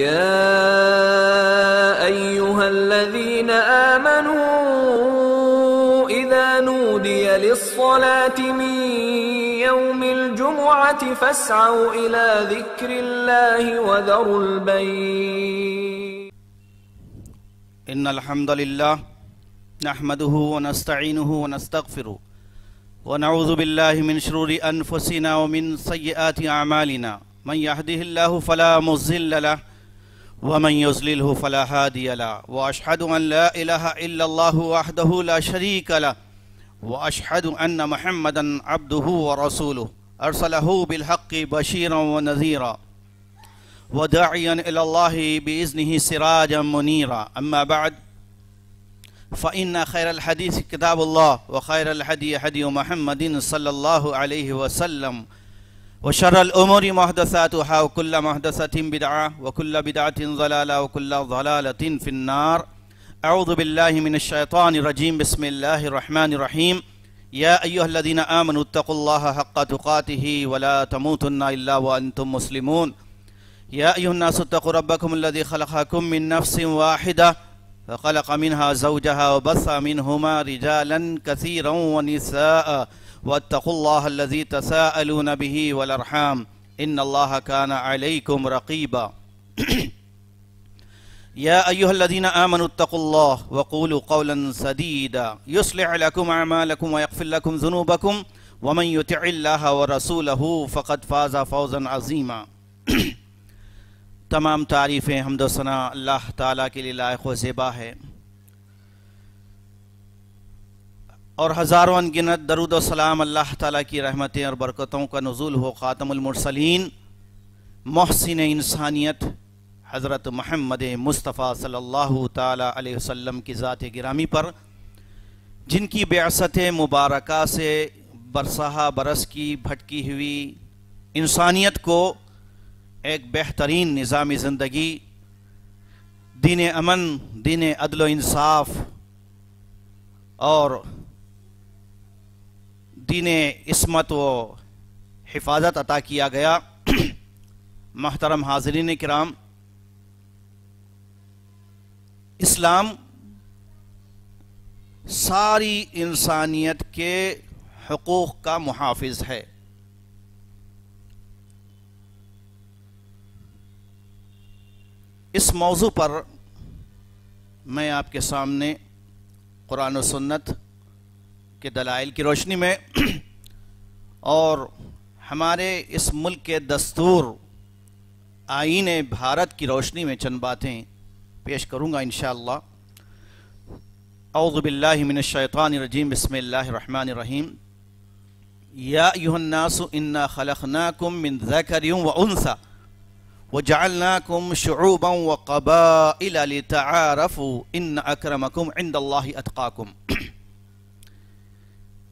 يا أيها الذين آمنوا إذا نودي للصلاة من يوم الجمعة فاسعوا إلى ذكر الله وذروا البيع. إن الحمد لله نحمده ونستعينه ونستغفره ونعوذ بالله من شرور أنفسنا ومن سيئات أعمالنا من يهده الله فلا مضل له ومن يضلله فلا هادي له وأشهد أن لا إله إلا الله وحده لا شريك له وأشهد أن محمدا عبده ورسوله أرسله بالحق بشيرا ونذيرا وداعيا إلى الله بإذنه سراجا منيرا. أما بعد فإن خير الحديث كتاب الله وخير الهدي هدي محمد صلى الله عليه وسلم وشر الأمور محدثاتها وكل محدثة بدعة وكل بدعة ضلالة وكل ضلالة في النار. أعوذ بالله من الشيطان الرجيم. بسم الله الرحمن الرحيم. يا أيها الذين آمنوا اتقوا الله حق تقاته ولا تموتن إلا وأنتم مسلمون. يا أيها الناس اتقوا ربكم الذي خلقكم من نفس واحدة فخلق منها زوجها وبث منهما رجالا كثيرا ونساء واتقوا الله الذي تساءلون به والأرحام إن الله كان عليكم رقيبا. يا أيها الذين آمنوا اتقوا الله وقولوا قولا سديدا يصلح لكم أعمالكم ويغفر لكم ذنوبكم ومن يطع الله ورسوله فقد فاز فوزا عظيما. تمام تعریفیں حمد و ثنا اللہ تعالیٰ کے لیے لائق و زیبا ہے، اور ہزاروں انگنت درود و سلام اللہ تعالیٰ کی رحمتیں اور برکتوں کا نزول ہو خاتم المرسلین محسن انسانیت حضرت محمد مصطفیٰ صلی اللہ تعالیٰ علیہ وسلم کی ذات گرامی پر، جن کی بعثت مبارکہ سے برسہ برس کی بھٹکی ہوئی انسانیت کو ایک بہترین نظام زندگی، دین امن، دین عدل و انصاف اور دین عصمت و حفاظت عطا کیا گیا. محترم حاضرین کرام، اسلام ساری انسانیت کے حقوق کا محافظ ہے. اس موضوع پر میں آپ کے سامنے قرآن و سنت کے دلائل کی روشنی میں اور ہمارے اس ملک کے دستور آئین بھارت کی روشنی میں چند باتیں پیش کروں گا انشاءاللہ. اعوذ باللہ من الشیطان الرجیم. بسم اللہ الرحمن الرحیم. یا ایھا الناس انا خلقناکم من ذکر و انثی وجعلناکم شعوبا وقبائل لتعارفوا ان اکرمکم عند اللہ اتقاکم.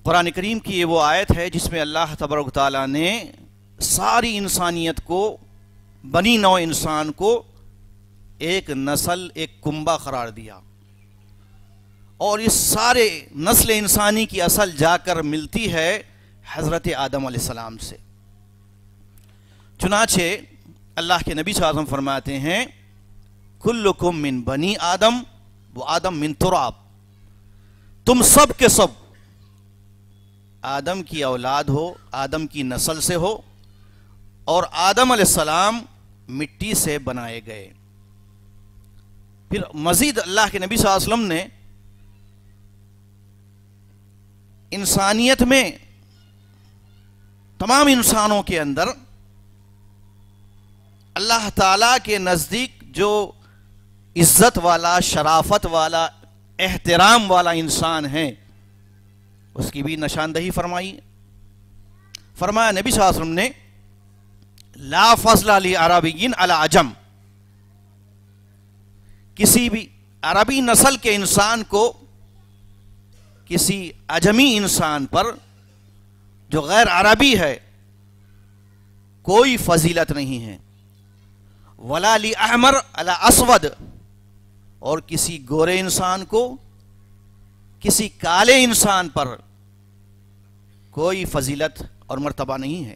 قرآن کریم کی یہ وہ آیت ہے جس میں اللہ تبارک و تعالیٰ نے ساری انسانیت کو، بنی نوع انسان کو ایک نسل، ایک کنبہ قرار دیا، اور اس سارے نسل انسانی کی اصل جا کر ملتی ہے حضرت آدم علیہ السلام سے. چنانچہ اللہ کے نبی صلی اللہ علیہ وسلم فرماتے ہیں کلکم من بنی آدم و آدم من تراب. تم سب کے سب آدم کی اولاد ہو، آدم کی نسل سے ہو، اور آدم علیہ السلام مٹی سے بنائے گئے. پھر مزید اللہ کے نبی صلی اللہ علیہ وسلم نے انسانیت میں تمام انسانوں کے اندر اللہ تعالیٰ کے نزدیک جو عزت والا، شرافت والا، احترام والا انسان ہے اس کی بھی نشاندہی فرمائی. فرمایا نبی صلی اللہ علیہ وسلم نے لا فضل لعربی علی عجم. کسی بھی عربی نسل کے انسان کو کسی عجمی انسان پر جو غیر عربی ہے کوئی فضیلت نہیں ہے. ولا لأحمر علی اسود. اور کسی گورے انسان کو کسی کالے انسان پر کوئی فضیلت اور مرتبہ نہیں ہے.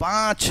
5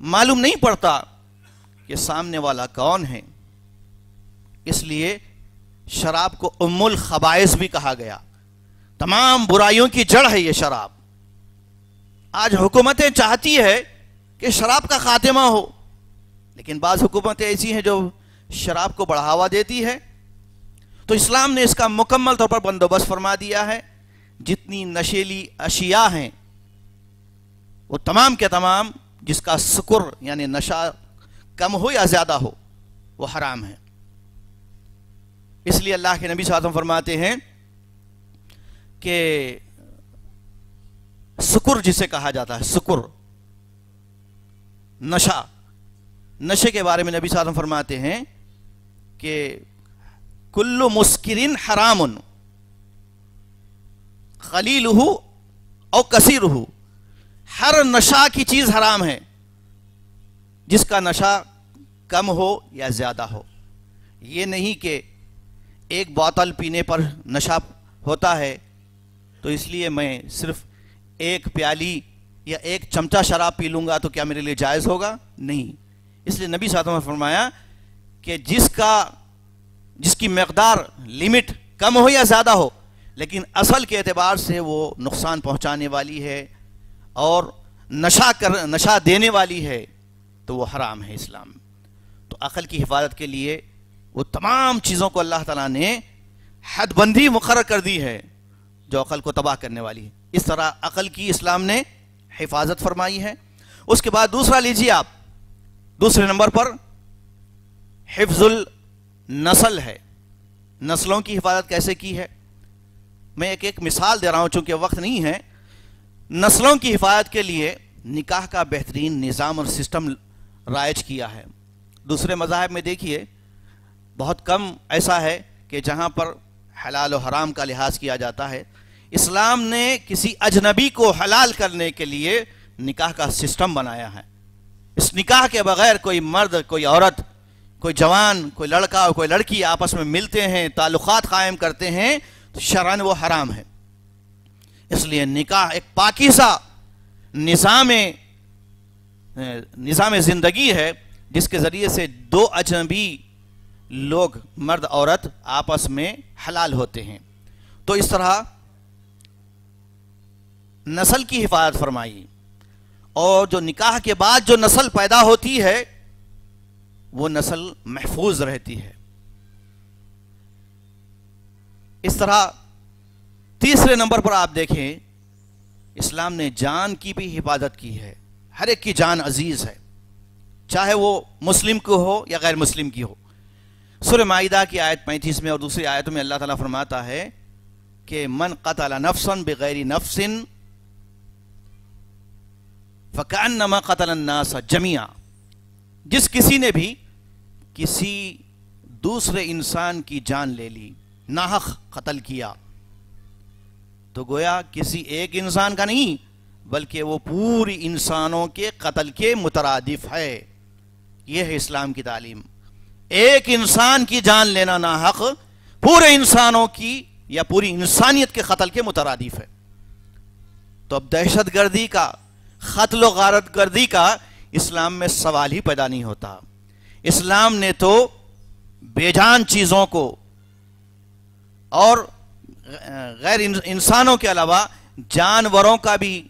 معلوم نہیں پڑتا کہ سامنے والا کون ہے. اس لیے شراب کو ام الخبائث بھی کہا گیا. تمام برائیوں کی جڑ ہے یہ شراب. آج حکومتیں چاہتی ہے کہ شراب کا خاتمہ ہو، لیکن بعض حکومتیں ایسی ہیں جو شراب کو بڑھاوا دیتی ہے. تو اسلام نے اس کا مکمل طور پر بندوبست فرما دیا ہے. جتنی نشیلی اشیاء ہیں وہ تمام کے تمام جس کا سکر یعنی نشہ کم ہو یا زیادہ ہو وہ حرام ہے. اس لیے اللہ کے نبی صلی اللہ علیہ وسلم فرماتے ہیں کہ سکر جسے کہا جاتا ہے، سکر نشے کے بارے میں نبی صلی اللہ علیہ وسلم فرماتے ہیں کہ کل مسکرن حرام قلیلہ او کثیرہ، ہر نشہ کی چیز حرام ہے جس کا نشہ کم ہو یا زیادہ ہو. یہ نہیں کہ ایک بوتل پینے پر نشہ ہوتا ہے تو اس لیے میں صرف ایک پیالی یا ایک چمچہ شراب پی لوں گا تو کیا میرے لیے جائز ہوگا؟ نہیں. اس لیے نبی صلی اللہ علیہ وسلم نے فرمایا کہ جس کی مقدار لمٹ کم ہو یا زیادہ ہو لیکن اصل کے اعتبار سے وہ نقصان پہنچانے والی ہے اور نشہ دینے والی ہے تو وہ حرام ہے اسلام. تو عقل کی حفاظت کے لیے وہ تمام چیزوں کو اللہ تعالیٰ نے حد بندی مقرر کر دی ہے جو عقل کو تباہ کرنے والی ہے. اس طرح عقل کی اسلام نے حفاظت فرمائی ہے. اس کے بعد دوسرا لیجیے آپ، دوسرے نمبر پر حفظ النسل ہے. نسلوں کی حفاظت کیسے کی ہے؟ میں ایک مثال دے رہا ہوں چونکہ وقت نہیں ہے. نسلوں کی حفاظت کے لیے نکاح کا بہترین نظام اور سسٹم رائج کیا ہے. دوسرے مذاہب میں دیکھیے بہت کم ایسا ہے کہ جہاں پر حلال و حرام کا لحاظ کیا جاتا ہے. اسلام نے کسی اجنبی کو حلال کرنے کے لیے نکاح کا سسٹم بنایا ہے. اس نکاح کے بغیر کوئی مرد، کوئی عورت، کوئی جوان، کوئی لڑکا اور کوئی لڑکی آپس میں ملتے ہیں، تعلقات قائم کرتے ہیں تو شرعاً وہ حرام ہے. اس لیے نکاح ایک پاکیزہ نظام زندگی ہے جس کے ذریعے سے دو اجنبی لوگ مرد عورت آپس میں حلال ہوتے ہیں. تو اس طرح نسل کی حفاظت فرمائی اور جو نکاح کے بعد جو نسل پیدا ہوتی ہے وہ نسل محفوظ رہتی ہے. اس طرح تیسرے نمبر پر آپ دیکھیں اسلام نے جان کی بھی حفاظت کی ہے. ہر ایک کی جان عزیز ہے چاہے وہ مسلم کو ہو یا غیر مسلم کی ہو. سورہ مائدہ کی آیت 35 میں اور دوسری آیتوں میں اللہ تعالیٰ فرماتا ہے کہ من قتل نفسا بغیر نفس فکأنما قتل الناس جميعا، جس کسی نے بھی کسی دوسرے انسان کی جان لے لی، ناحق قتل کیا، تو گویا کسی ایک انسان کا نہیں بلکہ وہ پوری انسانوں کے قتل کے مترادف ہے. یہ ہے اسلام کی تعلیم. ایک انسان کی جان لینا ناحق پورے انسانوں کی یا پوری انسانیت کے قتل کے مترادف ہے. تو اب دہشت گردی کا، قتل و غارت گردی کا اسلام میں سوال ہی پیدا نہیں ہوتا. اسلام نے تو بے جان چیزوں کو اور غیر انسانوں کے علاوہ جانوروں کا بھی،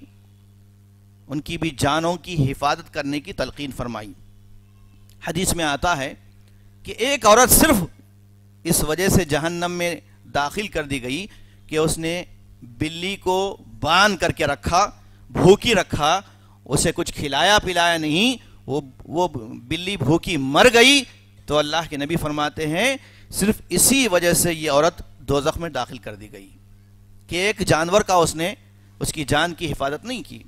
ان کی بھی جانوں کی حفاظت کرنے کی تلقین فرمائی. حدیث میں آتا ہے کہ ایک عورت صرف اس وجہ سے جہنم میں داخل کر دی گئی کہ اس نے بلی کو باندھ کر کے رکھا، بھوکی رکھا، اسے کچھ کھلایا پلایا نہیں، وہ بلی بھوکی مر گئی. تو اللہ کے نبی فرماتے ہیں صرف اسی وجہ سے یہ عورت دوزخ میں داخل کر دی گئی کہ ایک جانور کا اس نے اس کی جان کی حفاظت نہیں کی.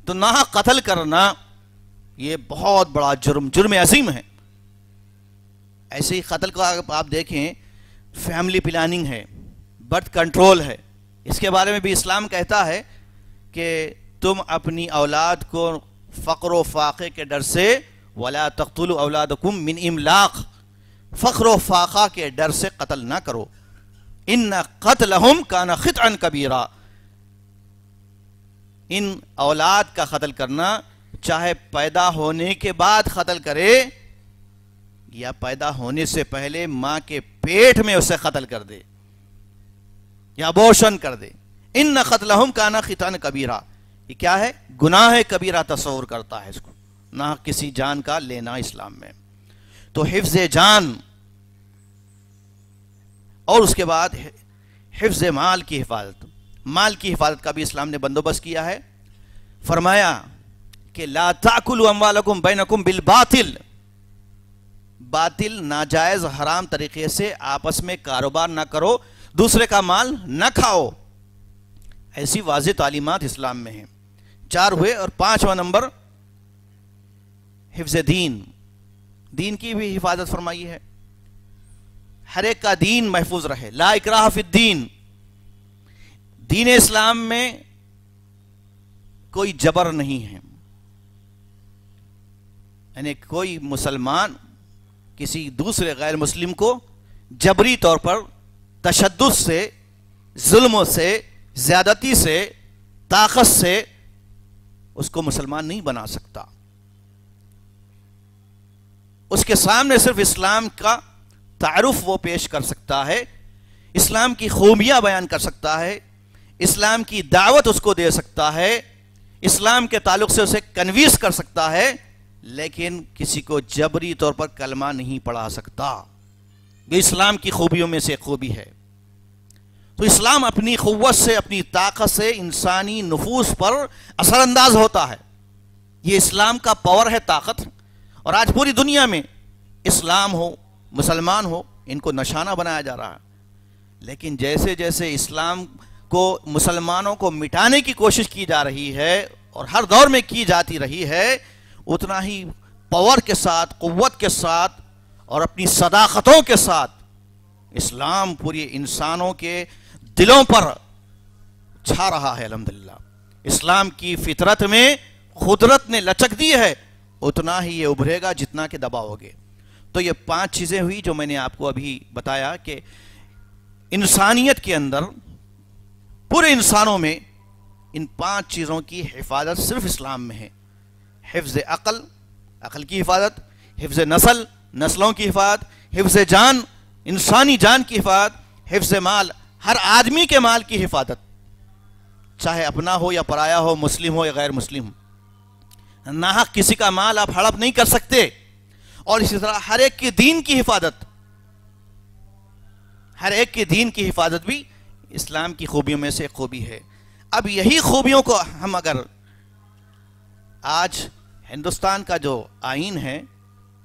تو ناحق قتل کرنا یہ بہت بڑا جرم عظیم ہے. ایسے ہی قتل کو آپ دیکھیں، فیملی پلاننگ ہے، برتھ کنٹرول ہے. اس کے بارے میں بھی اسلام کہتا ہے کہ تم اپنی اولاد کو فقر و فاقے کے ڈر سے وَلَا تَقْتُلُوا أَوْلَادَكُمْ مِنْ إِمْلَاقٍ، فقر و فاقہ کے ڈر سے قتل نہ کرو. إِنَّ قَتْلَهُمْ كَانَ خِطْئًا كَبِيرًا، ان اولاد کا قتل کرنا چاہے پیدا ہونے کے بعد قتل کرے یا پیدا ہونے سے پہلے ماں کے پیٹ میں اسے قتل کر دے یا ابورشن کر دے. ان قتلہم کان خطأ کبیرہ، یہ کیا ہے؟ گناہ کبیرہ تصور کرتا ہے اس کو، نہ کسی جان کا لینا اسلام میں. تو حفظ جان اور اس کے بعد حفظ مال کی حفاظت، مال کی حفاظت کا بھی اسلام نے بندوبست کیا ہے. فرمایا کہ لا تاکلوا اموالکم بینکم بالباطل، باطل ناجائز حرام طریقے سے آپس میں کاروبار نہ کرو، دوسرے کا مال نہ کھاؤ. ایسی واضح تعلیمات اسلام میں ہیں. 4 ہوئے. اور 5واں نمبر حفظ دین، دین کی بھی حفاظت فرمائی ہے. ہر ایک کا دین محفوظ رہے. لا اکراہ فی الدین، دین اسلام میں کوئی جبر نہیں ہے، یعنی کوئی مسلمان کسی دوسرے غیر مسلم کو جبری طور پر تشدد سے، ظلموں سے، زیادتی سے، طاقت سے اس کو مسلمان نہیں بنا سکتا. اس کے سامنے صرف اسلام کا تعارف وہ پیش کر سکتا ہے، اسلام کی خوبیاں بیان کر سکتا ہے، اسلام کی دعوت اس کو دے سکتا ہے، اسلام کے تعلق سے اسے کنوینس کر سکتا ہے، لیکن کسی کو جبری طور پر کلمہ نہیں پڑھا سکتا. یہ اسلام کی خوبیوں میں سے ایک خوبی ہے. تو اسلام اپنی قوت سے، اپنی طاقت سے انسانی نفوس پر اثر انداز ہوتا ہے. یہ اسلام کا پاور ہے، طاقت. اور آج پوری دنیا میں اسلام ہو، مسلمان ہو، ان کو نشانہ بنایا جا رہا ہے. لیکن جیسے جیسے اسلام کو، مسلمانوں کو مٹانے کی کوشش کی جا رہی ہے اور ہر دور میں کی جاتی رہی ہے، اتنا ہی پاور کے ساتھ، قوت کے ساتھ اور اپنی صداقتوں کے ساتھ اسلام پوری انسانوں کے دلوں پر چھا رہا ہے. الحمدللہ اسلام کی فطرت میں قدرت نے لچک دی ہے، اتنا ہی یہ ابھرے گا جتنا کہ دباؤ گے. تو یہ 5 چیزیں ہوئی جو میں نے آپ کو ابھی بتایا کہ انسانیت کے اندر، پورے انسانوں میں ان 5 چیزوں کی حفاظت صرف اسلام میں ہے. حفظ عقل، عقل کی حفاظت، حفظ نسل، نسلوں کی حفاظت، حفظ جان، انسانی جان کی حفاظت، حفظ مال، ہر آدمی کے مال کی حفاظت، چاہے اپنا ہو یا پرایا ہو، مسلم ہو یا غیر مسلم ہو. ناحق کسی کا مال آپ ہڑپ نہیں کر سکتے. اور اسی طرح ہر ایک کے دین کی حفاظت، ہر ایک کے دین کی حفاظت بھی اسلام کی خوبیوں میں سے ایک خوبی ہے. اب یہی خوبیوں کو ہم اگر آج ہندوستان کا جو آئین ہے،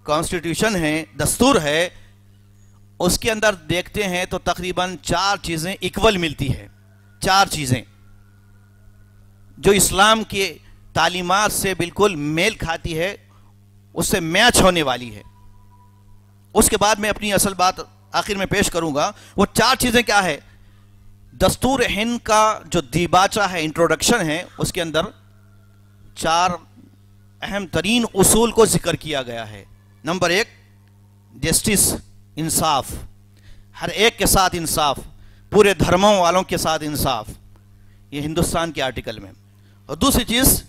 کانسٹیٹیوشن ہے، دستور ہے، اس کے اندر دیکھتے ہیں تو تقریباً 4 چیزیں ایکول ملتی ہے. 4 چیزیں جو اسلام کے تعلیمات سے بالکل میل کھاتی ہے، اس سے میچ ہونے والی ہے. اس کے بعد میں اپنی اصل بات آخر میں پیش کروں گا. وہ 4 چیزیں کیا ہے؟ دستور ہند کا جو دیباچہ ہے، انٹروڈکشن ہے، اس کے اندر 4 اہم ترین اصول کو ذکر کیا گیا ہے. نمبر 1 جسٹس، انصاف، ہر ایک کے ساتھ انصاف، پورے دھرموں والوں کے ساتھ انصاف، یہ ہندوستان کے آرٹیکل میں. اور دوسری چیز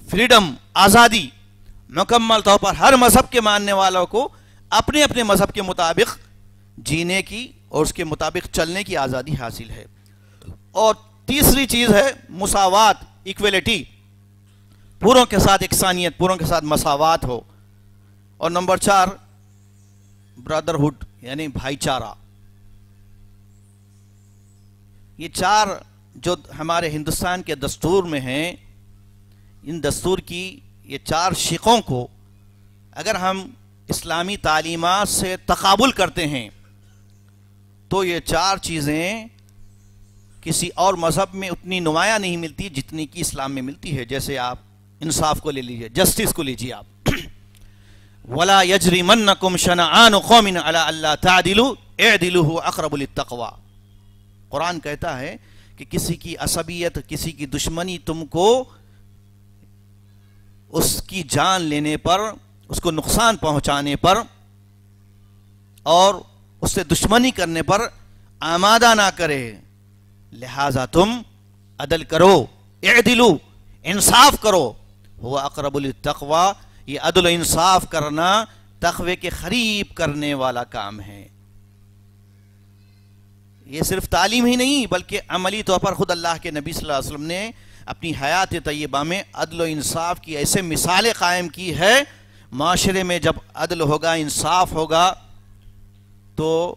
فریڈم، آزادی، مکمل طور پر ہر مذہب کے ماننے والوں کو اپنے اپنے مذہب کے مطابق جینے کی اور اس کے مطابق چلنے کی آزادی حاصل ہے. اور تیسری چیز ہے مساوات، ایکویلٹی، پوروں کے ساتھ یکسانیت، پوروں کے ساتھ مساوات ہو. اور نمبر 4 برادرہڈ، یعنی بھائی چارہ. یہ 4 جو ہمارے ہندوستان کے دستور میں ہیں، ان دستور کی یہ 4 شقوں کو اگر ہم اسلامی تعلیمات سے تقابل کرتے ہیں تو یہ 4 چیزیں کسی اور مذہب میں اتنی نمایاں نہیں ملتی جتنی کہ اسلام میں ملتی ہے. جیسے آپ انصاف کو لے لیجئے، جسٹس کو لیجئے آپ. وَلَا يَجْرِمَنَّكُمْ شَنَآنُ قَوْمٍ عَلَىٰ أَلَّا تَعْدِلُوا اعْدِلُوا هُوَ أَقْرَبُ لِلتَّقْوَىٰ. قرآن کہتا ہے کہ کسی کی عصبیت، کسی کی دشمنی تم کو اس کی جان لینے پر، اس کو نقصان پہنچانے پر اور اس سے دشمنی کرنے پر آمادہ نہ کرے، لہذا تم عدل کرو، اعدلو، انصاف کرو. هو اقرب للتقوی، یہ عدل و انصاف کرنا تقوی کے قریب کرنے والا کام ہے۔ یہ صرف تعلیم ہی نہیں بلکہ عملی طور پر خود اللہ کے نبی صلی اللہ علیہ وسلم نے اپنی حیات طیبہ میں عدل و انصاف کی ایسے مثالیں قائم کی ہے۔ معاشرے میں جب عدل ہوگا، انصاف ہوگا، تو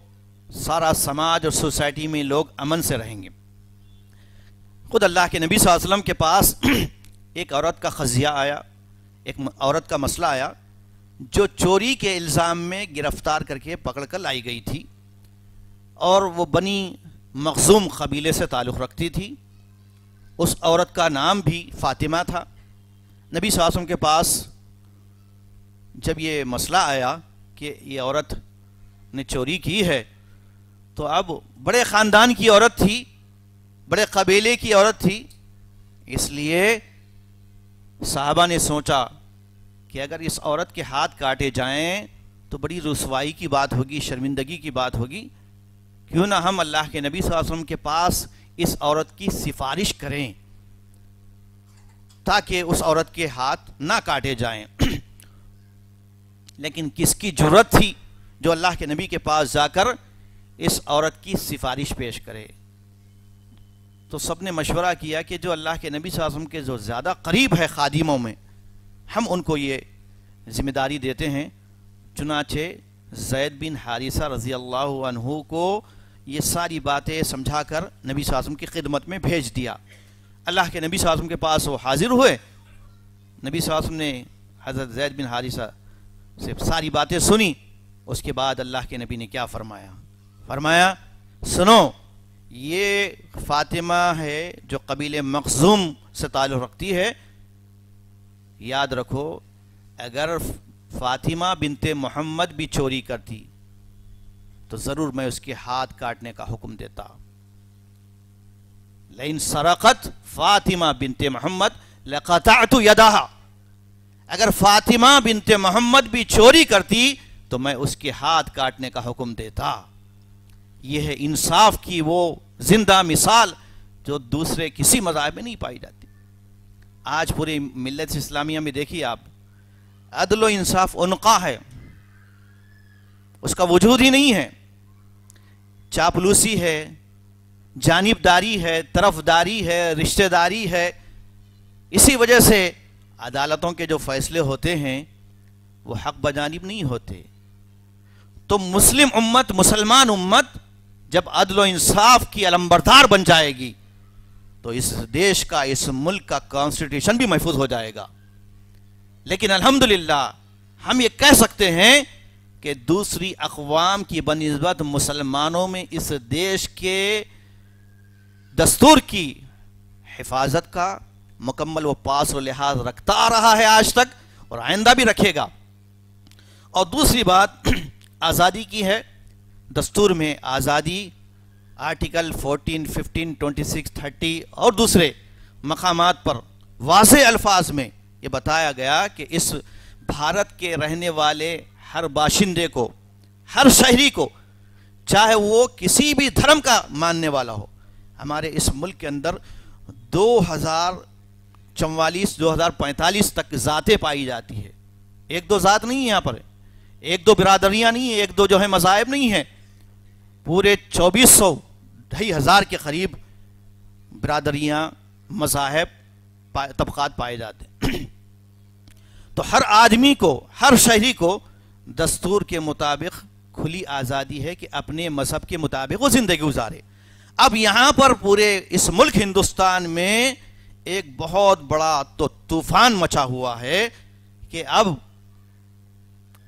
سارا سماج اور سوسائٹی میں لوگ امن سے رہیں گے۔ خود اللہ کے نبی صلی اللہ علیہ وسلم کے پاس ایک عورت کا قضیہ آیا، ایک عورت کا مسئلہ آیا جو چوری کے الزام میں گرفتار کر کے پکڑ کر لائی گئی تھی، اور وہ بنی مخزوم قبیلے سے تعلق رکھتی تھی۔ اس عورت کا نام بھی فاطمہ تھا۔ نبی صلی اللہ علیہ وسلم کے پاس جب یہ مسئلہ آیا کہ یہ عورت نے چوری کی ہے، تو اب بڑے خاندان کی عورت تھی، بڑے قبیلے کی عورت تھی، اس لیے صحابہ نے سوچا کہ اگر اس عورت کے ہاتھ کاٹے جائیں تو بڑی رسوائی کی بات ہوگی، شرمندگی کی بات ہوگی، کیوں نہ ہم اللہ کے نبی صلی اللہ علیہ وسلم کے پاس اس عورت کی سفارش کریں تاکہ اس عورت کے ہاتھ نہ کاٹے جائیں۔ لیکن کس کی جرأت تھی جو اللہ کے نبی کے پاس جا کر اس عورت کی سفارش پیش کرے؟ تو سب نے مشورہ کیا کہ جو اللہ کے نبی صلی اللہ علیہ وسلم کے جو زیادہ قریب ہے خادموں میں، ہم ان کو یہ ذمہ داری دیتے ہیں۔ چنانچہ زید بن حارثہ رضی اللہ عنہ کو یہ ساری باتیں سمجھا کر نبی صلی اللہ علیہ وسلم کی خدمت میں بھیج دیا۔ اللہ کے نبی صلی اللہ علیہ وسلم کے پاس وہ حاضر ہوئے۔ نبی صلی اللہ علیہ وسلم نے حضرت زید بن حارثہ سے ساری باتیں سنی۔ اس کے بعد اللہ کے نبی نے کیا فرمایا؟ فرمایا سنو، یہ فاطمہ ہے جو قبیلے مخزوم سے تعلق رکھتی ہے، یاد رکھو اگر فاطمہ بنت محمد بھی چوری کرتی تو ضرور میں اس کے ہاتھ کاٹنے کا حکم دیتا۔ لئن سرقت فاطمہ بنت محمد لقطعت یدہا، اگر فاطمہ بنت محمد بھی چوری کرتی تو میں اس کے ہاتھ کاٹنے کا حکم دیتا۔ یہ ہے انصاف کی وہ زندہ مثال جو دوسرے کسی مذہب میں نہیں پائی جاتی۔ آج پوری ملت اسلامیہ میں دیکھیے آپ، عدل و انصاف عنقا ہے، اس کا وجود ہی نہیں ہے۔ چاپلوسی ہے، جانبداری ہے، طرفداری ہے، رشتہ داری ہے۔ اسی وجہ سے عدالتوں کے جو فیصلے ہوتے ہیں وہ حق بجانب نہیں ہوتے۔ تو مسلم امت، مسلمان امت جب عدل و انصاف کی علمبردار بن جائے گی تو اس دیش کا، اس ملک کا کانسٹیٹیوشن بھی محفوظ ہو جائے گا۔ لیکن الحمدللہ ہم یہ کہہ سکتے ہیں کہ دوسری اقوام کی بنسبت مسلمانوں میں اس دیش کے دستور کی حفاظت کا مکمل و پاس و لحاظ رکھتا آ رہا ہے آج تک، اور آئندہ بھی رکھے گا۔ اور دوسری بات آزادی کی ہے۔ دستور میں آزادی آرٹیکل 14، 15، 26، 30 اور دوسرے مقامات پر واضح الفاظ میں یہ بتایا گیا کہ اس بھارت کے رہنے والے ہر باشندے کو، ہر شہری کو، چاہے وہ کسی بھی دھرم کا ماننے والا ہو، ہمارے اس ملک کے اندر 2044، 2045 تک ذاتیں پائی جاتی ہے۔ ایک دو ذات نہیں ہے یہاں پر، ایک دو برادریاں نہیں ہیں، ایک دو جو ہے مذاہب نہیں ہیں، پورے 2400، 2500 کے قریب برادریاں، مذاہب، طبقات پائے جاتے ہیں۔ تو ہر آدمی کو، ہر شہری کو دستور کے مطابق کھلی آزادی ہے کہ اپنے مذہب کے مطابق وہ زندگی گزارے۔ اب یہاں پر پورے اس ملک ہندوستان میں ایک بہت بڑا طوفان مچا ہوا ہے کہ اب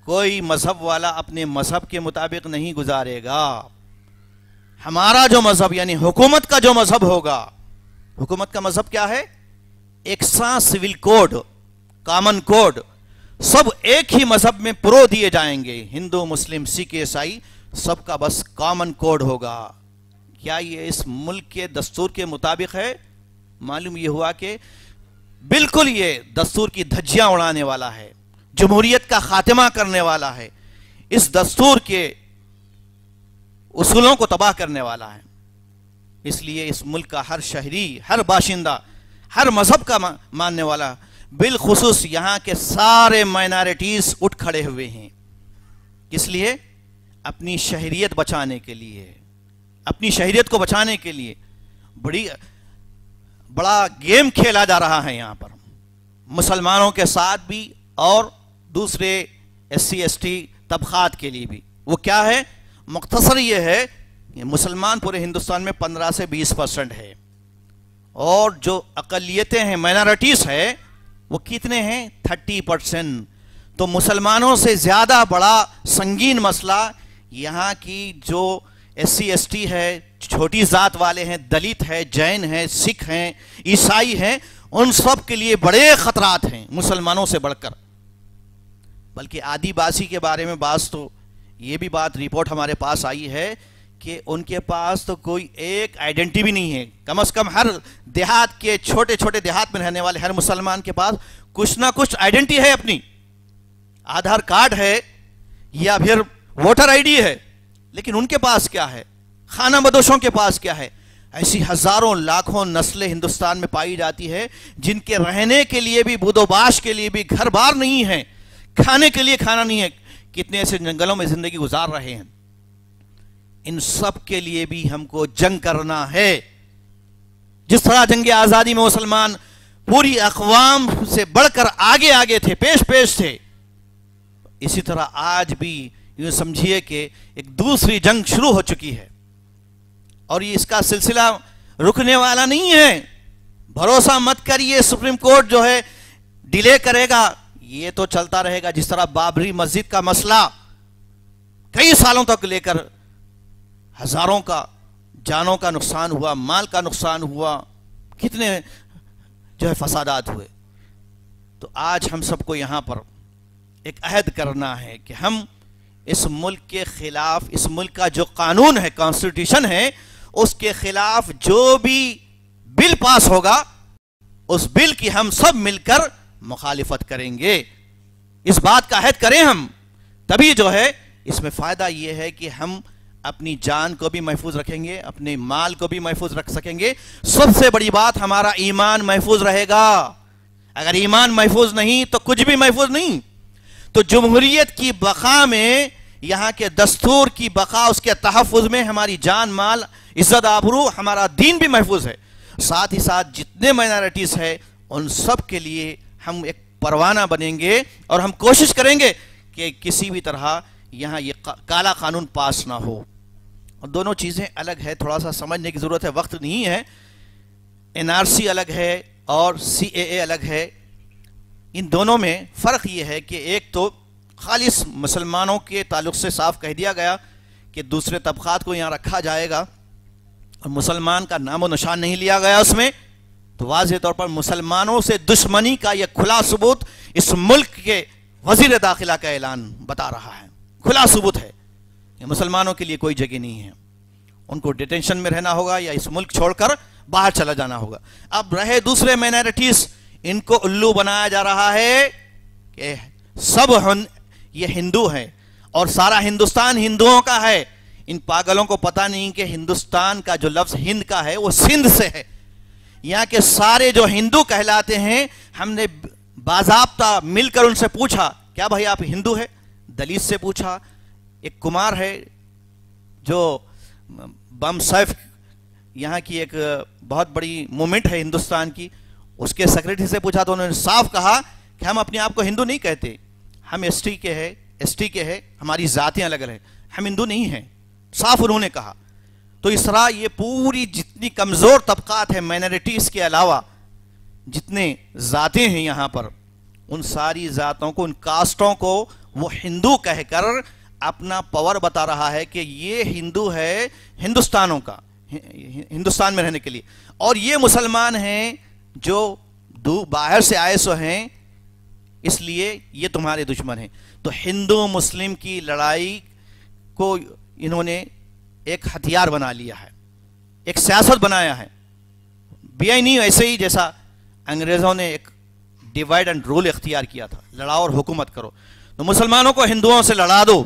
کوئی مذہب والا اپنے مذہب کے مطابق نہیں گزارے گا۔ ہمارا جو مذہب یعنی حکومت کا جو مذہب ہوگا، حکومت کا مذہب کیا ہے؟ یکساں سول کوڈ، کامن کوڈ، سب ایک ہی مذہب میں پرو دیے جائیں گے۔ ہندو، مسلم، سکھ، عیسائی، سب کا بس کامن کوڈ ہوگا۔ کیا یہ اس ملک کے دستور کے مطابق ہے؟ معلوم یہ ہوا کہ بالکل یہ دستور کی دھجیاں اڑانے والا ہے، جمہوریت کا خاتمہ کرنے والا ہے، اس دستور کے اصولوں کو تباہ کرنے والا ہے۔ اس لیے اس ملک کا ہر شہری، ہر باشندہ، ہر مذہب کا ماننے والا بالخصوص یہاں کے سارے مائنارٹیز اٹھ کھڑے ہوئے ہیں. اس لیے اپنی شہریت بچانے کے لیے، اپنی شہریت کو بچانے کے لیے بڑا گیم کھیلا جا رہا ہے یہاں پر، مسلمانوں کے ساتھ بھی اور دوسرے ایس سی ایس ٹی طبقات کے لیے بھی. وہ کیا ہے؟ مختصر یہ ہے کہ مسلمان پورے ہندوستان میں 15 سے 20% ہے، اور جو اقلیتیں ہیں، مائنارٹیز ہے، وہ کتنے ہیں؟ 30%. تو مسلمانوں سے زیادہ بڑا سنگین مسئلہ یہاں کی جو ایس سی ایس ٹی ہے، چھوٹی ذات والے ہیں، دلت ہے، جین ہیں، سکھ ہیں، عیسائی ہیں، ان سب کے لیے بڑے خطرات ہیں مسلمانوں سے بڑھ کر. بلکہ آدی باسی کے بارے میں تو یہ بھی بات رپورٹ ہمارے پاس آئی ہے کہ ان کے پاس تو کوئی ایک آئیڈینٹی بھی نہیں ہے. کم از کم ہر دیہات کے، چھوٹے چھوٹے دیہات میں رہنے والے ہر مسلمان کے پاس کچھ نہ کچھ آئیڈینٹی ہے اپنی. آدھار کارڈ ہے یا پھر ووٹر آئی ڈی ہے، لیکن ان کے پاس کیا ہے؟ خانہ بدوشوں کے پاس کیا ہے؟ ایسی ہزاروں لاکھوں نسلیں ہندوستان میں پائی جاتی ہے جن کے رہنے کے لیے بھی، بود و باش کے لیے بھی گھر بار نہیں ہے، کھانے کے لیے کھانا نہیں ہے، کتنے ایسے جنگلوں میں زندگی گزار رہے ہیں. ان سب کے لیے بھی ہم کو جنگ کرنا ہے. جس طرح جنگ آزادی میں مسلمان پوری اقوام سے بڑھ کر آگے آگے تھے، پیش پیش تھے، اسی طرح آج بھی یوں سمجھیے کہ ایک دوسری جنگ شروع ہو چکی ہے، اور یہ اس کا سلسلہ رکنے والا نہیں ہے. بھروسہ مت کریے سپریم کورٹ جو ہے ڈیلے کرے گا، یہ تو چلتا رہے گا. جس طرح بابری مسجد کا مسئلہ کئی سالوں تک لے کر ہزاروں کا جانوں کا نقصان ہوا، مال کا نقصان ہوا، کتنے جو ہے فسادات ہوئے. تو آج ہم سب کو یہاں پر ایک عہد کرنا ہے کہ ہم اس ملک کے خلاف، اس ملک کا جو قانون ہے، کانسٹیٹیوشن ہے، اس کے خلاف جو بھی بل پاس ہوگا اس بل کی ہم سب مل کر مخالفت کریں گے. اس بات کا عہد کریں ہم، تبھی جو ہے اس میں فائدہ یہ ہے کہ ہم اپنی جان کو بھی محفوظ رکھیں گے، اپنے مال کو بھی محفوظ رکھ سکیں گے. سب سے بڑی بات ہمارا ایمان محفوظ رہے گا. اگر ایمان محفوظ نہیں تو کچھ بھی محفوظ نہیں. تو جمہوریت کی بقا میں، یہاں کے دستور کی بقا، اس کے تحفظ میں ہماری جان، مال، عزت، آبرو، ہمارا دین بھی محفوظ ہے. ساتھ ہی ساتھ جتنے مائنارٹیز ہیں ان سب کے لیے ہم ایک پروانہ بنیں گے، اور ہم کوشش کریں گے کہ کسی بھی طرح یہاں یہ کالا قانون پاس نہ ہو. اور دونوں چیزیں الگ ہے، تھوڑا سا سمجھنے کی ضرورت ہے، وقت نہیں ہے. این آر سی الگ ہے اور سی اے اے الگ ہے. ان دونوں میں فرق یہ ہے کہ ایک تو خالص مسلمانوں کے تعلق سے صاف کہہ دیا گیا کہ دوسرے طبقات کو یہاں رکھا جائے گا، اور مسلمان کا نام و نشان نہیں لیا گیا اس میں. تو واضح طور پر مسلمانوں سے دشمنی کا یہ کھلا ثبوت اس ملک کے وزیر داخلہ کا اعلان بتا رہا ہے. کھلا ثبوت ہے کہ مسلمانوں کے لیے کوئی جگہ نہیں ہے، ان کو ڈیٹینشن میں رہنا ہوگا یا اس ملک چھوڑ کر باہر چلا جانا ہوگا. اب رہے دوسرے مائنارٹیز، ان کو الو بنایا جا رہا ہے کہ سب یہ ہندو ہیں اور سارا ہندوستان ہندوؤں کا ہے. ان پاگلوں کو پتہ نہیں کہ ہندوستان کا جو لفظ ہند کا ہے وہ سندھ سے ہے. یہاں کے سارے جو ہندو کہلاتے ہیں، ہم نے باضابطہ مل کر ان سے پوچھا، کیا بھائی آپ ہندو ہے؟ دلت سے پوچھا، ایک کمار ہے جو بم سیف یہاں کی ایک بہت بڑی مومنٹ ہے ہندوستان کی، اس کے سیکرٹری سے پوچھا تو انہوں نے صاف کہا کہ ہم اپنے آپ کو ہندو نہیں کہتے، ہم ایس ٹی کے ہیں، ہماری ذاتیں الگ ہیں، ہم ہندو نہیں ہیں. صاف انہوں نے کہا. تو اس طرح یہ پوری جتنی کمزور طبقات ہیں مائنارٹیز کے علاوہ، جتنے ذاتیں ہیں یہاں پر، ان ساری ذاتوں کو، ان کاسٹوں کو وہ ہندو کہہ کر اپنا پاور بتا رہا ہے کہ یہ ہندو ہے ہندوستانوں کا، ہندوستان میں رہنے کے لیے، اور یہ مسلمان ہیں جو باہر سے آئے سو ہیں، اس لیے یہ تمہارے دشمن ہیں. تو ہندو مسلم کی لڑائی کو انہوں نے ایک ہتھیار بنا لیا ہے، ایک سیاست بنایا ہے. نہیں ایسے ہی جیسا انگریزوں نے ایک ڈیوائڈ اینڈ رول اختیار کیا تھا، لڑاؤ اور حکومت کرو، تو مسلمانوں کو ہندوؤں سے لڑا دو.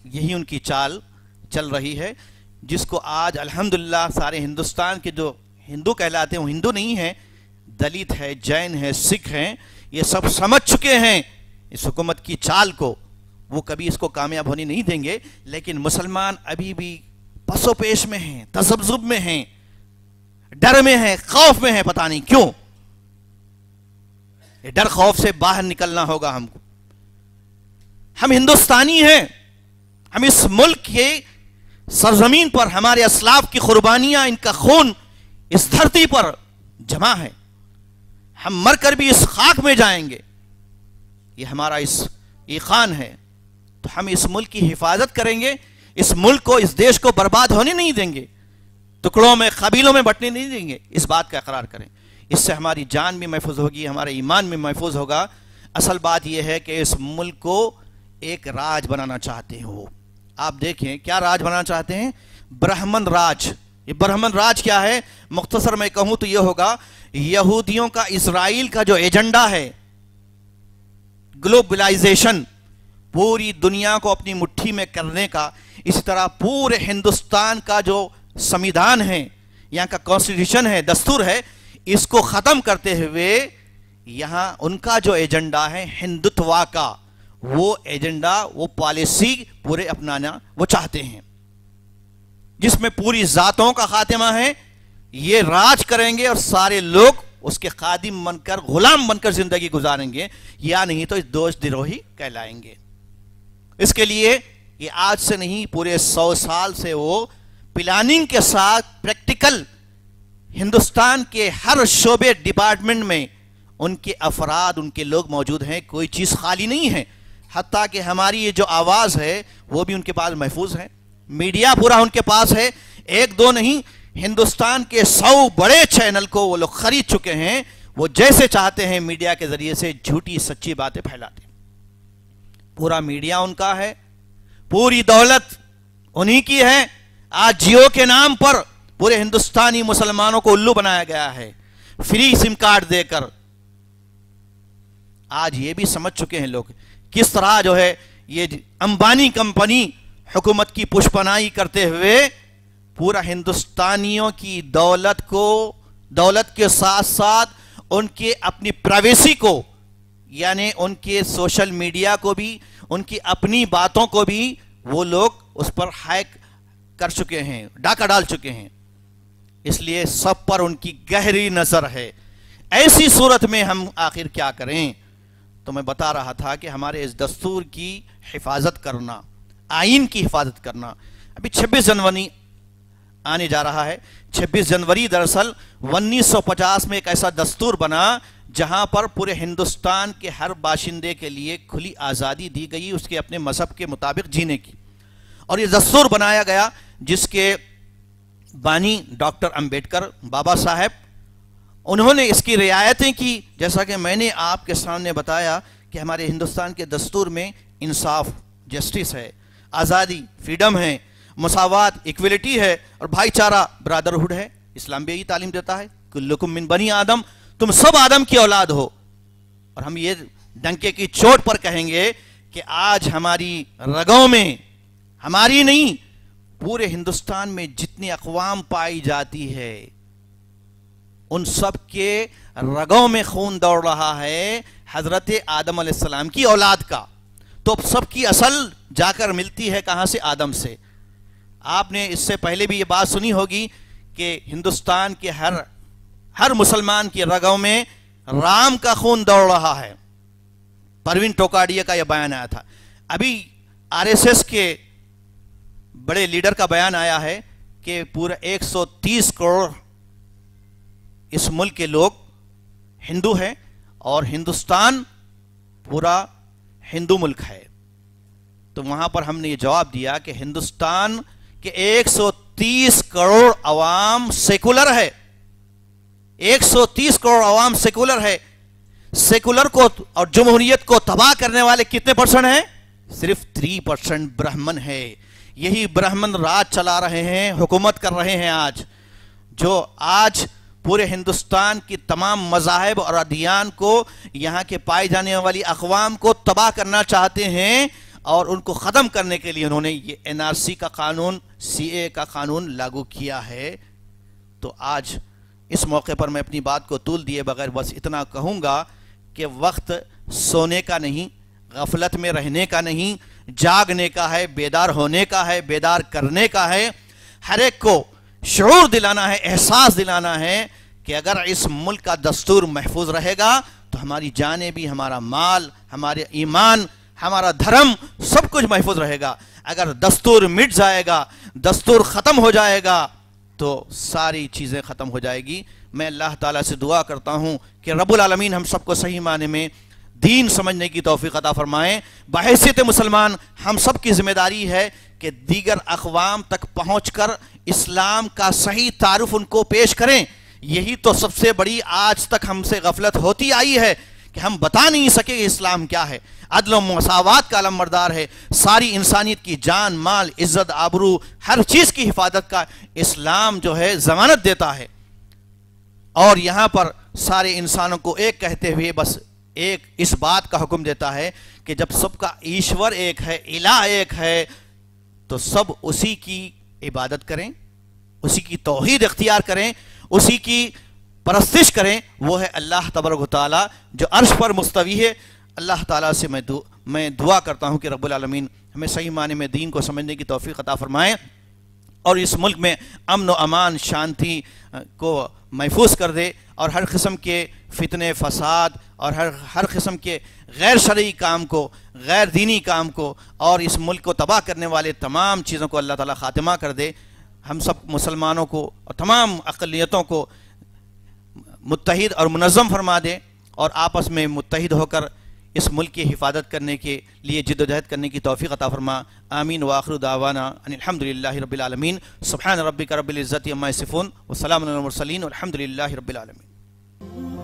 یہی ان کی چال چل رہی ہے، جس کو آج الحمدللہ سارے ہندوستان کے جو ہندو کہلاتے ہیں وہ ہندو نہیں ہیں، دلت ہے، جین ہے، سکھ ہیں، یہ سب سمجھ چکے ہیں اس حکومت کی چال کو، وہ کبھی اس کو کامیاب ہونے نہیں دیں گے. لیکن مسلمان ابھی بھی پس و پیش میں ہیں، تذبذب میں ہیں، ڈر میں ہیں، خوف میں ہیں. پتہ نہیں کیوں. یہ ڈر خوف سے باہر نکلنا ہوگا ہم کو. ہم ہندوستانی ہیں، ہم اس ملک کے سرزمین پر ہمارے اسلاف کی قربانیاں، ان کا خون اس دھرتی پر جمع ہے. ہم مر کر بھی اس خاک میں جائیں گے، یہ ہمارا اس ایقان ہے. تو ہم اس ملک کی حفاظت کریں گے، اس ملک کو، اس دیش کو برباد ہونے نہیں دیں گے، ٹکڑوں میں، قبیلوں میں بٹنے نہیں دیں گے. اس بات کا اقرار کریں. اس سے ہماری جان بھی محفوظ ہوگی، ہمارے ایمان بھی محفوظ ہوگا. اصل بات یہ ہے کہ اس ملک کو ایک راج بنانا چاہتے ہو. آپ دیکھیں کیا راج بنانا چاہتے ہیں؟ برہمن راج. یہ برہمن راج کیا ہے؟ مختصر میں کہوں تو یہ ہوگا، یہودیوں کا، اسرائیل کا جو ایجنڈا ہے، گلوبلائزیشن، پوری دنیا کو اپنی مٹھی میں کرنے کا. اسی طرح پورے ہندوستان کا جو سمویدھان ہے، یہاں کا کانسٹیٹیوشن ہے، دستور ہے، اس کو ختم کرتے ہوئے یہاں ان کا جو ایجنڈا ہے ہندوتوا کا، وہ ایجنڈا، وہ پالیسی پورے اپنانا وہ چاہتے ہیں، جس میں پوری ذاتوں کا خاتمہ ہے. یہ راج کریں گے اور سارے لوگ اس کے خادم بن کر، غلام بن کر زندگی گزاریں گے، یا نہیں تو دوش دروہی کہلائیں گے. اس کے لیے یہ آج سے نہیں، پورے 100 سال سے وہ پلاننگ کے ساتھ پریکٹیکل ہندوستان کے ہر شعبے ڈپارٹمنٹ میں ان کے افراد، ان کے لوگ موجود ہیں. کوئی چیز خالی نہیں ہے. حتیٰ کہ ہماری یہ جو آواز ہے وہ بھی ان کے پاس محفوظ ہے. میڈیا پورا ان کے پاس ہے. ایک دو نہیں، ہندوستان کے 100 بڑے چینل کو وہ لوگ خرید چکے ہیں. وہ جیسے چاہتے ہیں میڈیا کے ذریعے سے جھوٹی سچی باتیں پھیلاتے ہیں. پورا میڈیا ان کا ہے، پوری دولت انہی کی ہے. آج جیو کے نام پر پورے ہندوستانی مسلمانوں کو الو بنایا گیا ہے، فری سم کارڈ دے کر. آج یہ بھی سمجھ چکے ہیں لوگ کس طرح جو ہے یہ امبانی کمپنی حکومت کی پشپنائی کرتے ہوئے پورا ہندوستانیوں کی دولت کو، دولت کے ساتھ ساتھ ان کے اپنی پرائیویسی کو، یعنی ان کے سوشل میڈیا کو بھی، ان کی اپنی باتوں کو بھی وہ لوگ اس پر ہیک کر چکے ہیں، ڈاکہ ڈال چکے ہیں. اس لیے سب پر ان کی گہری نظر ہے. ایسی صورت میں ہم آخر کیا کریں؟ تو میں بتا رہا تھا کہ ہمارے اس دستور کی حفاظت کرنا، آئین کی حفاظت کرنا. ابھی 26 جنوری آنے جا رہا ہے. 26 جنوری دراصل 1950 میں ایک ایسا دستور بنا جہاں پر پورے ہندوستان کے ہر باشندے کے لیے کھلی آزادی دی گئی اس کے اپنے مذہب کے مطابق جینے کی. اور یہ دستور بنایا گیا جس کے بانی ڈاکٹر امبیڈکر بابا صاحب، انہوں نے اس کی رعایتیں کی. جیسا کہ میں نے آپ کے سامنے بتایا کہ ہمارے ہندوستان کے دستور میں انصاف، جسٹس ہے، آزادی، فریڈم ہے، مساوات، ایکویلٹی ہے، اور بھائی چارہ، برادرہڈ ہے. اسلام بھی یہی تعلیم دیتا ہے، کلکم من بنی آدم، تم سب آدم کی اولاد ہو. اور ہم یہ ڈنکے کی چوٹ پر کہیں گے کہ آج ہماری رگوں میں، ہماری نہیں، پورے ہندوستان میں جتنی اقوام پائی جاتی ہے ان سب کے رگوں میں خون دوڑ رہا ہے حضرت آدم علیہ السلام کی اولاد کا. تو سب کی اصل جا کر ملتی ہے کہاں سے؟ آدم سے. آپ نے اس سے پہلے بھی یہ بات سنی ہوگی کہ ہندوستان کے ہر مسلمان کی رگوں میں رام کا خون دوڑ رہا ہے. پروین ٹوکاڈیا کا یہ بیان آیا تھا. ابھی RSS کے بڑے لیڈر کا بیان آیا ہے کہ پورا 130 کروڑ اس ملک کے لوگ ہندو ہیں اور ہندوستان پورا ہندو ملک ہے. تو وہاں پر ہم نے یہ جواب دیا کہ ہندوستان کے 130 کروڑ عوام سیکولر ہے. 130 کروڑ عوام سیکولر ہے. سیکولر کو اور جمہوریت کو تباہ کرنے والے کتنے پرسنٹ ہیں؟ صرف 3% برہمن ہے. یہی برہمن راج چلا رہے ہیں، حکومت کر رہے ہیں آج، جو آج پورے ہندوستان کی تمام مذاہب اور ادیان کو، یہاں کے پائی جانے والی اقوام کو تباہ کرنا چاہتے ہیں. اور ان کو ختم کرنے کے لیے انہوں نے یہ NRC کا قانون، CA کا قانون لاگو کیا ہے. تو آج اس موقع پر میں اپنی بات کو طول دیے بغیر بس اتنا کہوں گا کہ وقت سونے کا نہیں، غفلت میں رہنے کا نہیں، جاگنے کا ہے، بیدار ہونے کا ہے، بیدار کرنے کا ہے۔ ہر ایک کو شعور دلانا ہے، احساس دلانا ہے کہ اگر اس ملک کا دستور محفوظ رہے گا تو ہماری جانیں بھی، ہمارا مال، ہمارے ایمان، ہمارا دھرم سب کچھ محفوظ رہے گا۔ اگر دستور مٹ جائے گا، دستور ختم ہو جائے گا تو ساری چیزیں ختم ہو جائے گی۔ میں اللہ تعالیٰ سے دعا کرتا ہوں کہ رب العالمین ہم سب کو صحیح معنی میں دین سمجھنے کی توفیق عطا فرمائیں۔ بحیثیت مسلمان ہم سب کی ذمہ داری ہے کہ دیگر اقوام تک پہنچ کر اسلام کا صحیح تعارف ان کو پیش کریں۔ یہی تو سب سے بڑی آج تک ہم سے غفلت ہوتی آئی ہے کہ ہم بتا نہیں سکے اسلام کیا ہے۔ عدل و مساوات کا علم بردار ہے، ساری انسانیت کی جان، مال، عزت، آبرو، ہر چیز کی حفاظت کا اسلام جو ہے ضمانت دیتا ہے۔ اور یہاں پر سارے انسانوں کو ایک کہتے ہوئے بس ایک اس بات کا حکم دیتا ہے کہ جب سب کا ایشور ایک ہے، الہ ایک ہے، تو سب اسی کی عبادت کریں، اسی کی توحید اختیار کریں، اسی کی پرستش کریں۔ وہ ہے اللہ تبارک و تعالی جو عرش پر مستوی ہے۔ اللہ تعالیٰ سے میں دعا کرتا ہوں کہ رب العالمین ہمیں صحیح معنی میں دین کو سمجھنے کی توفیق عطا فرمائیں اور اس ملک میں امن و امان، شانتی کو محفوظ کر دے، اور ہر قسم کے فتنے، فساد اور ہر قسم کے غیر شرعی کام کو، غیر دینی کام کو اور اس ملک کو تباہ کرنے والے تمام چیزوں کو اللہ تعالیٰ خاتمہ کر دے۔ ہم سب مسلمانوں کو اور تمام اقلیتوں کو متحد اور منظم فرما دے اور آپس میں متحد ہو کر اس ملک کی حفاظت کرنے کے لیے جد و جہد کرنے کی توفیق عطا فرما۔ آمین وآخر دعوانا ان الحمدللہ رب العالمین۔ سبحان ربک رب العزت عما یصفون وسلام علی المرسلین والحمدللہ رب العالمین۔